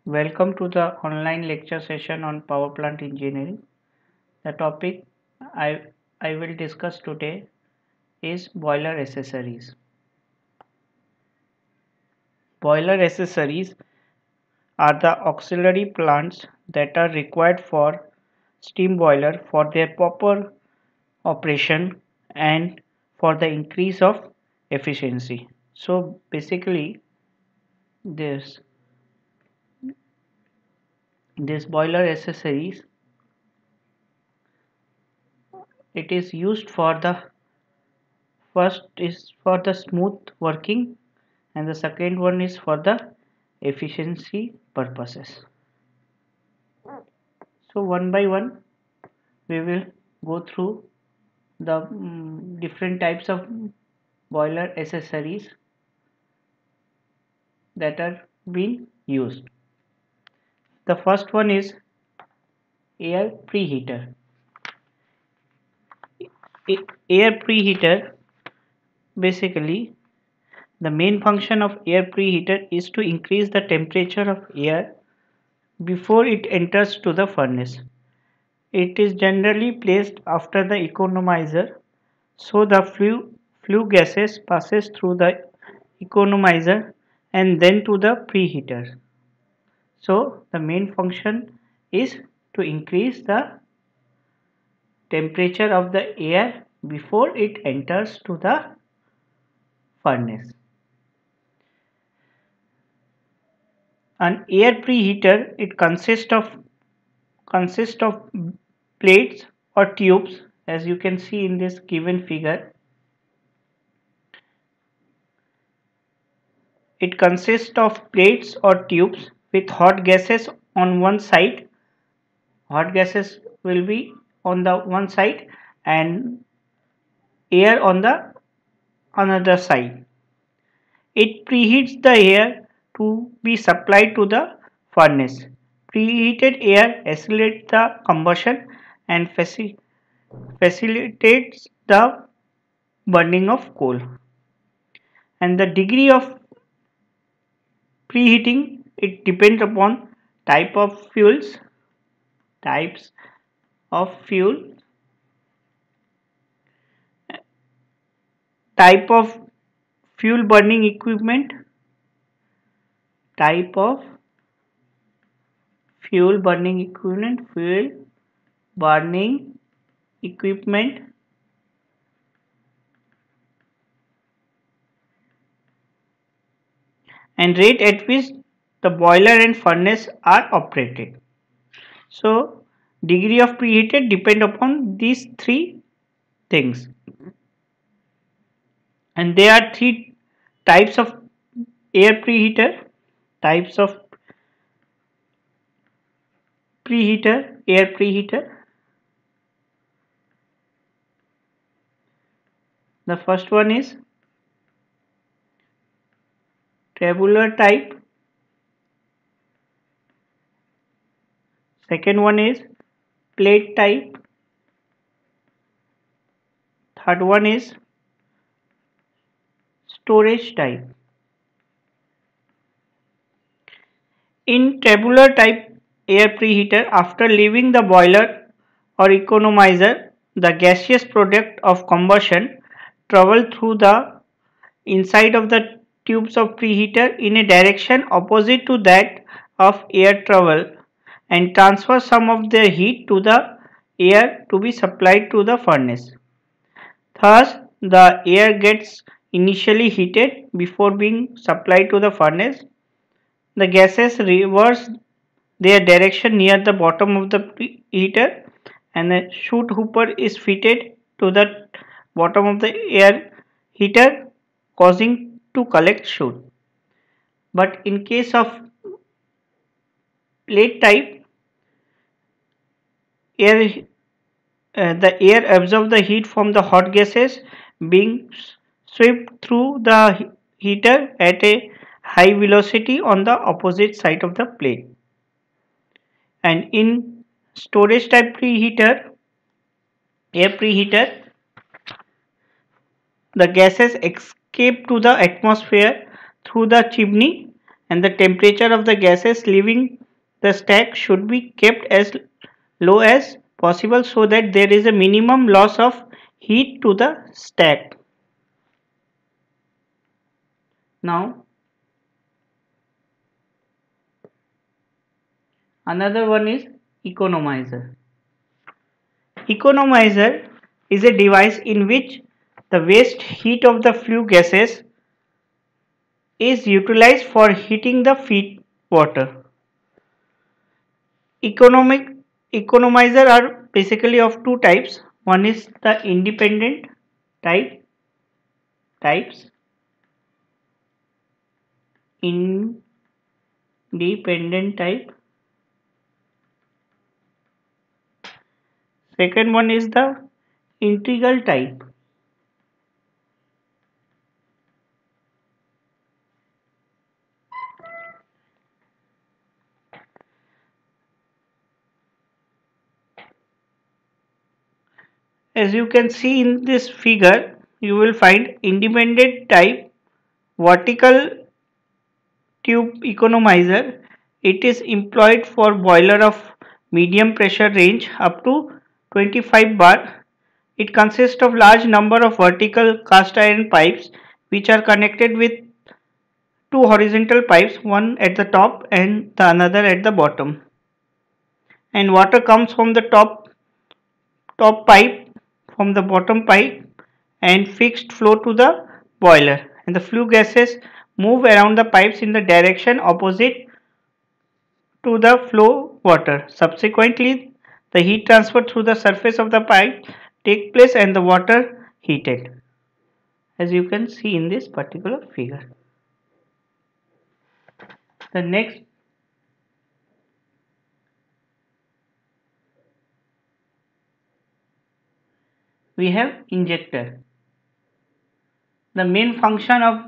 Welcome to the online lecture session on power plant engineering. The topic I, I will discuss today is boiler accessories. Boiler accessories are the auxiliary plants that are required for steam boiler for their proper operation and for the increase of efficiency. So basically this boiler accessories, it is used for the first is for the smooth working and the second one is for the efficiency purposes. So one by one we will go through the different types of boiler accessories that are being used. The first one is air preheater. Air preheater, basically the main function of air preheater is to increase the temperature of air before it enters to the furnace. It is generally placed after the economizer, so the flue gases passes through the economizer and then to the preheater. So the main function is to increase the temperature of the air before it enters to the furnace. An air preheater, it consists of plates or tubes, as you can see in this given figure. It consists of plates or tubes with hot gases on one side. Hot gases will be on the one side and air on the another side. It preheats the air to be supplied to the furnace. Preheated air accelerates the combustion and facilitates the burning of coal. And the degree of preheating, it depends upon type of fuels, types of fuel, type of fuel burning equipment, type of fuel burning equipment, and rate at which the boiler and furnace are operated. So degree of preheated depend upon these three things. And there are three types of air preheater, types of air preheater. The first one is tabular type, second one is plate type, third one is storage type. In tabular type air preheater, after leaving the boiler or economizer, the gaseous product of combustion travel through the inside of the tubes of preheater in a direction opposite to that of air travel and transfer some of their heat to the air to be supplied to the furnace. Thus, the air gets initially heated before being supplied to the furnace. The gases reverse their direction near the bottom of the heater and a chute hooper is fitted to the bottom of the air heater, causing to collect chute. But in case of plate type, air the air absorbs the heat from the hot gases being swept through the heater at a high velocity on the opposite side of the plate. And in storage type air preheater, the gases escape to the atmosphere through the chimney and the temperature of the gases leaving the stack should be kept as low as possible so that there is a minimum loss of heat to the stack. Now another one is economizer. Economizer is a device in which the waste heat of the flue gases is utilized for heating the feed water. Economic economizer are basically of two types. One is the independent types, independent type. Second one is the integral type. As you can see in this figure, you will find independent type vertical tube economizer. It is employed for boiler of medium pressure range up to 25 bar. It consists of large number of vertical cast iron pipes which are connected with two horizontal pipes, one at the top and the another at the bottom. And water comes from the top pipe, from the bottom pipe, and fixed flow to the boiler. And the flue gases move around the pipes in the direction opposite to the flow water. Subsequently, the heat transfer through the surface of the pipe take place and the water heated, as you can see in this particular figure. The next we have injector. The main function of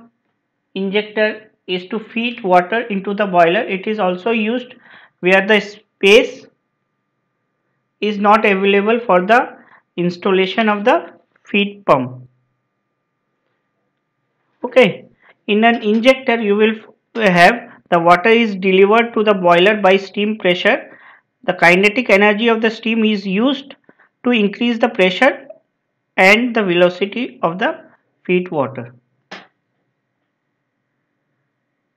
injector is to feed water into the boiler. It is also used where the space is not available for the installation of the feed pump. Okay, in an injector you will have the water is delivered to the boiler by steam pressure. The kinetic energy of the steam is used to increase the pressure and the velocity of the feed water.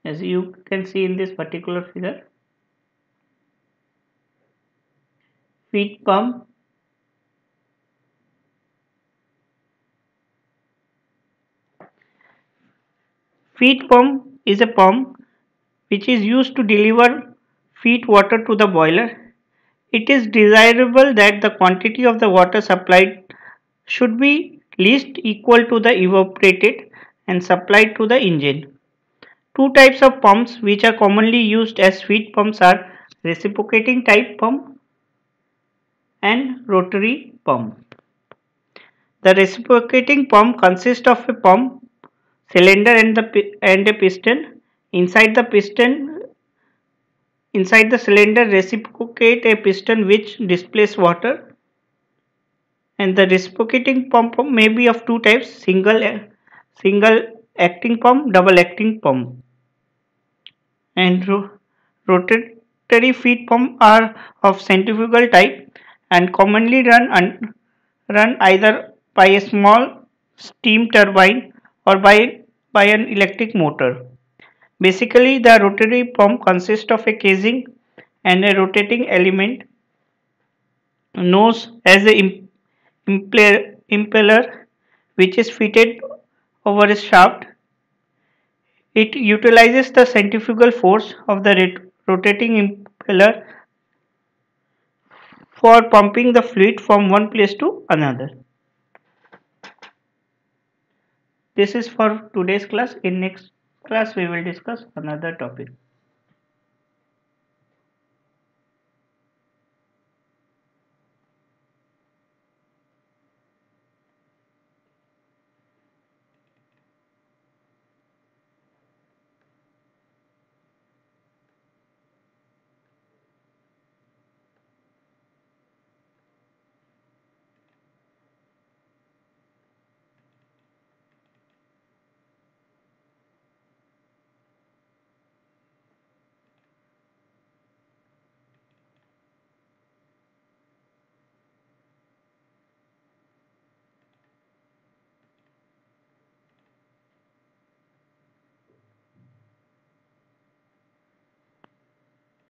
As you can see in this particular figure, feed pump is a pump which is used to deliver feed water to the boiler. It is desirable that the quantity of the water supplied should be least equal to the evaporated and supplied to the engine. Two types of pumps which are commonly used as feed pumps are reciprocating type pump and rotary pump. The reciprocating pump consists of a pump cylinder and a piston. Inside the cylinder reciprocate a piston which displaces water. And the reciprocating pump may be of two types: single acting pump, double acting pump. And rotary feed pump are of centrifugal type and commonly run either by a small steam turbine or by an electric motor. Basically, the rotary pump consists of a casing and a rotating element known as a impeller which is fitted over a shaft. It utilizes the centrifugal force of the rotating impeller for pumping the fluid from one place to another. This is for today's class. In next class we will discuss another topic.